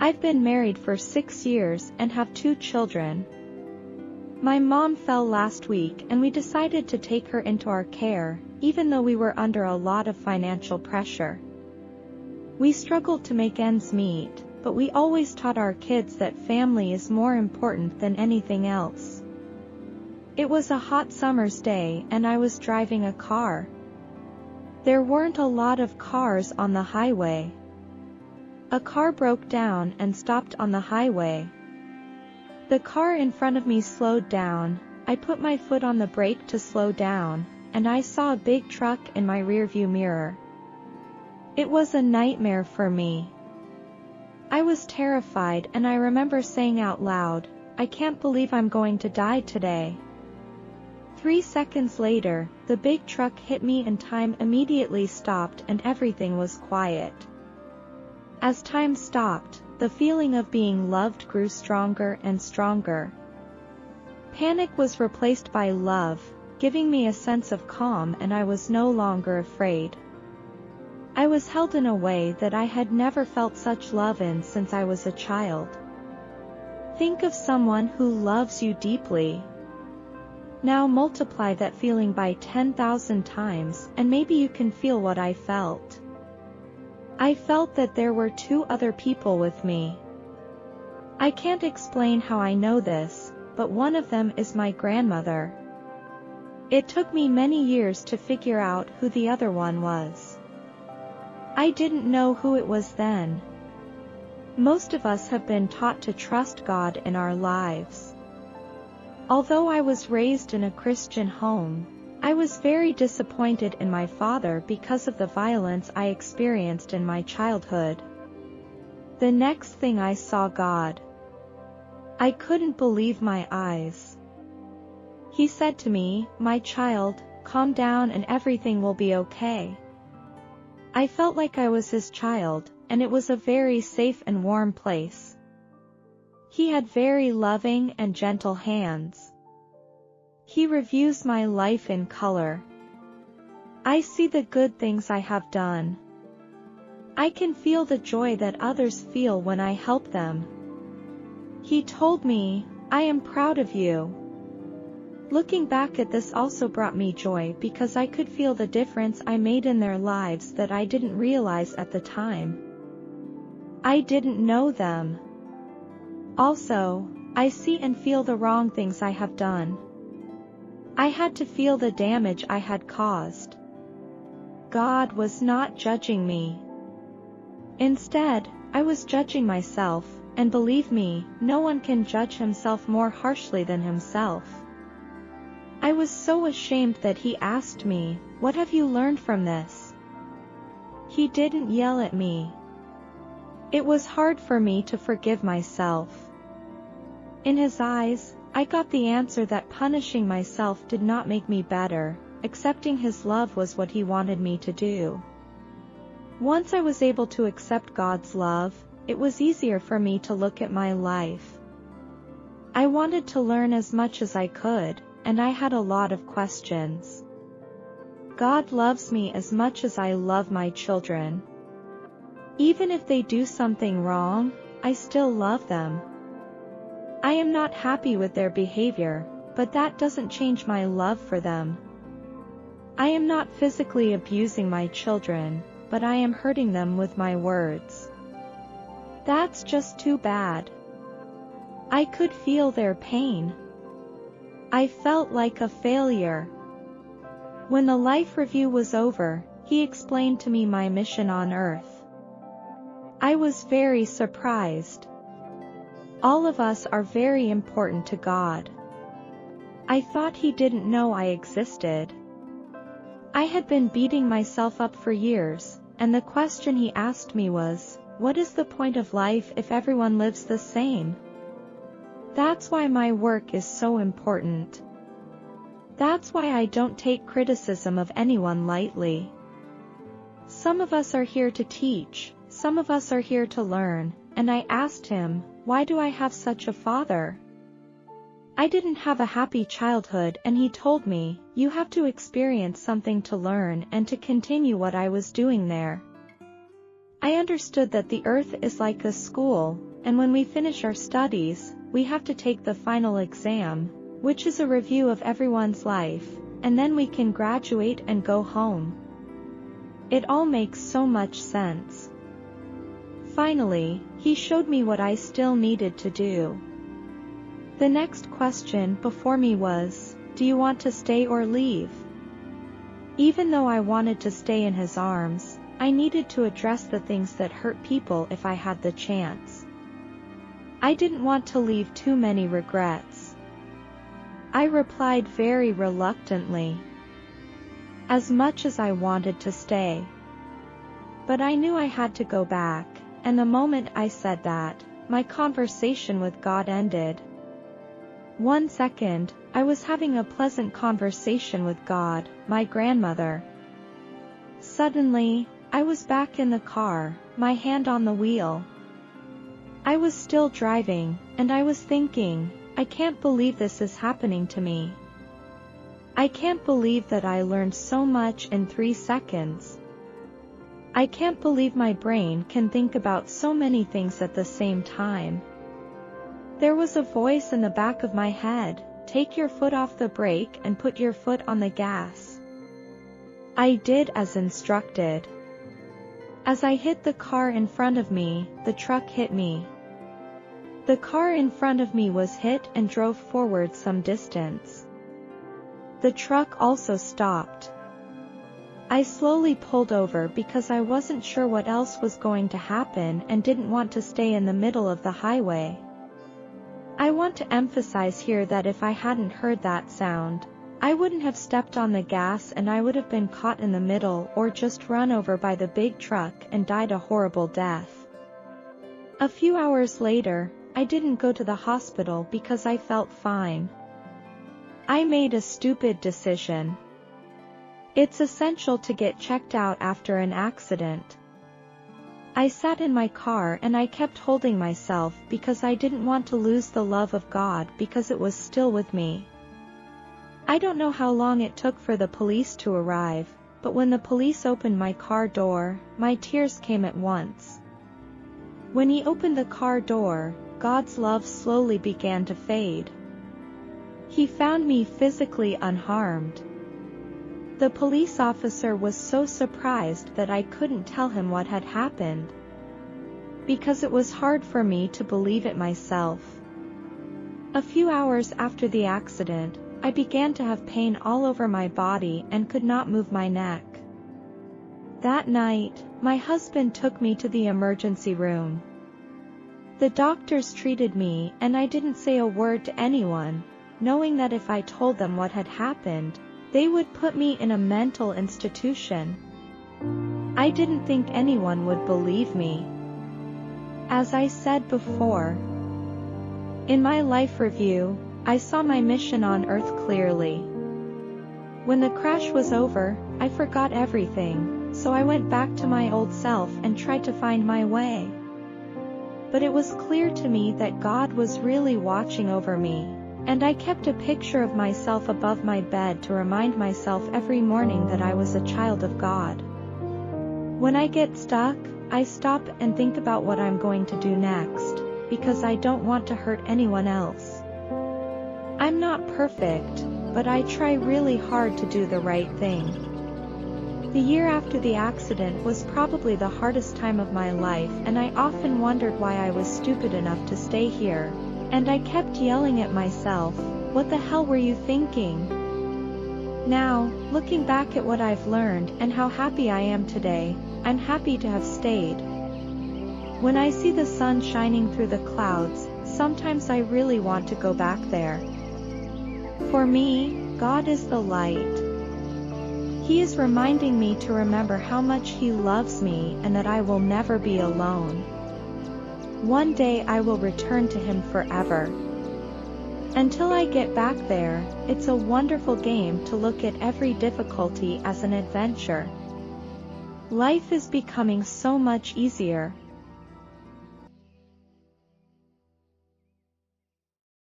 I've been married for 6 years and have 2 children. My mom fell last week and we decided to take her into our care, even though we were under a lot of financial pressure. We struggled to make ends meet, but we always taught our kids that family is more important than anything else. It was a hot summer's day and I was driving a car. There weren't a lot of cars on the highway. A car broke down and stopped on the highway. The car in front of me slowed down. I put my foot on the brake to slow down, and I saw a big truck in my rearview mirror. It was a nightmare for me. I was terrified and I remember saying out loud, "I can't believe I'm going to die today." 3 seconds later, the big truck hit me and time immediately stopped and everything was quiet. As time stopped, the feeling of being loved grew stronger and stronger. Panic was replaced by love, giving me a sense of calm, and I was no longer afraid. I was held in a way that I had never felt such love in since I was a child. Think of someone who loves you deeply. Now multiply that feeling by 10,000 times and maybe you can feel what I felt. I felt that there were 2 other people with me. I can't explain how I know this, but one of them is my grandmother. It took me many years to figure out who the other one was. I didn't know who it was then. Most of us have been taught to trust God in our lives. Although I was raised in a Christian home, I was very disappointed in my father because of the violence I experienced in my childhood. The next thing I saw God. I couldn't believe my eyes. He said to me, "My child, calm down and everything will be okay." I felt like I was his child, and it was a very safe and warm place. He had very loving and gentle hands. He reviews my life in color. I see the good things I have done. I can feel the joy that others feel when I help them. He told me, "I am proud of you." Looking back at this also brought me joy because I could feel the difference I made in their lives that I didn't realize at the time. I didn't know them. Also, I see and feel the wrong things I have done. I had to feel the damage I had caused. God was not judging me. Instead, I was judging myself, and believe me, no one can judge himself more harshly than himself. I was so ashamed that he asked me, "What have you learned from this?" He didn't yell at me. It was hard for me to forgive myself. In his eyes, I got the answer that punishing myself did not make me better. Accepting his love was what he wanted me to do. Once I was able to accept God's love, it was easier for me to look at my life. I wanted to learn as much as I could, and I had a lot of questions. God loves me as much as I love my children. Even if they do something wrong, I still love them. I am not happy with their behavior, but that doesn't change my love for them. I am not physically abusing my children, but I am hurting them with my words. That's just too bad. I could feel their pain. I felt like a failure. When the life review was over, he explained to me my mission on earth. I was very surprised. All of us are very important to God. I thought he didn't know I existed. I had been beating myself up for years, and the question he asked me was, "What is the point of life if everyone lives the same?" That's why my work is so important. That's why I don't take criticism of anyone lightly. Some of us are here to teach, some of us are here to learn, and I asked him, "Why do I have such a father?" I didn't have a happy childhood, and he told me, "You have to experience something to learn and to continue what I was doing there." I understood that the earth is like a school, and when we finish our studies, we have to take the final exam, which is a review of everyone's life, and then we can graduate and go home. It all makes so much sense. Finally, he showed me what I still needed to do. The next question before me was, do you want to stay or leave? Even though I wanted to stay in his arms, I needed to address the things that hurt people if I had the chance. I didn't want to leave too many regrets. I replied very reluctantly. As much as I wanted to stay. But I knew I had to go back, and the moment I said that, my conversation with God ended. 1 second, I was having a pleasant conversation with God, my grandmother. Suddenly, I was back in the car, my hand on the wheel. I was still driving, and I was thinking, I can't believe this is happening to me. I can't believe that I learned so much in 3 seconds. I can't believe my brain can think about so many things at the same time. There was a voice in the back of my head, take your foot off the brake and put your foot on the gas. I did as instructed. As I hit the car in front of me, the truck hit me. The car in front of me was hit and drove forward some distance. The truck also stopped. I slowly pulled over because I wasn't sure what else was going to happen and didn't want to stay in the middle of the highway. I want to emphasize here that if I hadn't heard that sound, I wouldn't have stepped on the gas and I would have been caught in the middle or just run over by the big truck and died a horrible death. A few hours later, I didn't go to the hospital because I felt fine. I made a stupid decision. It's essential to get checked out after an accident. I sat in my car and I kept holding myself because I didn't want to lose the love of God because it was still with me. I don't know how long it took for the police to arrive, but when the police opened my car door, my tears came at once. When he opened the car door, God's love slowly began to fade. He found me physically unharmed. The police officer was so surprised that I couldn't tell him what had happened, because it was hard for me to believe it myself. A few hours after the accident, I began to have pain all over my body and could not move my neck. That night, my husband took me to the emergency room. The doctors treated me and I didn't say a word to anyone, knowing that if I told them what had happened, they would put me in a mental institution. I didn't think anyone would believe me. As I said before, in my life review, I saw my mission on Earth clearly. When the crash was over, I forgot everything, so I went back to my old self and tried to find my way. But it was clear to me that God was really watching over me. And I kept a picture of myself above my bed to remind myself every morning that I was a child of God. When I get stuck, I stop and think about what I'm going to do next, because I don't want to hurt anyone else. I'm not perfect, but I try really hard to do the right thing. The year after the accident was probably the hardest time of my life, and I often wondered why I was stupid enough to stay here. And I kept yelling at myself, what the hell were you thinking? Now, looking back at what I've learned and how happy I am today, I'm happy to have stayed. When I see the sun shining through the clouds, sometimes I really want to go back there. For me, God is the light. He is reminding me to remember how much He loves me and that I will never be alone. One day I will return to Him forever. Until I get back there, it's a wonderful game to look at every difficulty as an adventure. Life is becoming so much easier,